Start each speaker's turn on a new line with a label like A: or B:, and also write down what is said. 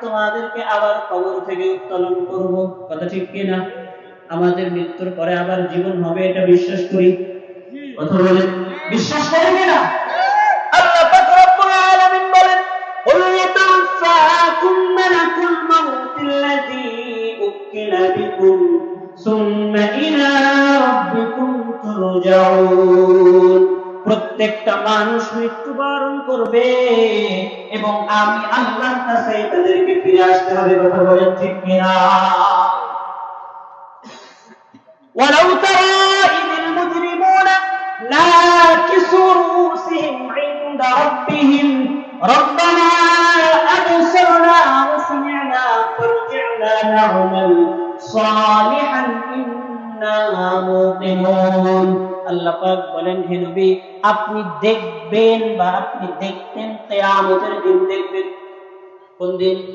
A: তোমাদেরকে আবার কবর থেকে উত্তোলন করব। কথা ঠিক কিনা? আমাদের মৃত্যুর পরে আবার জীবন হবে, এটা বিশ্বাস করি। কথা বলেন, বিশ্বাস করেন কিনা? আল্লাহ পাক রব্বুল আলামিন বলেন, কুল ইয়াতাওফাকুম মালাকুল মাউতিল্লাযী উকিলা বিকুম সুম্মা ইলা রাব্বিকুম তুরজাউন। প্রত্যেকটা মানুষ মৃত্যুবরণ করবে এবং আমি আল্লাহর কাছে তাদেরকে ফিরে আসতে হবে। কথা বলেন ঠিক কিনা? ولو ترى إذ المجرمون ناكسوا رؤوسهم عند ربهم ربنا أبصرنا وسمعنا فارجعنا نعمل صالحا إنا موقنون। আল্লাহ পাক বলেন, হে নবী, আপনি দেখবেন বা আপনি দেখতেন কিয়ামতের দিন। দেখবেন কোন দিন?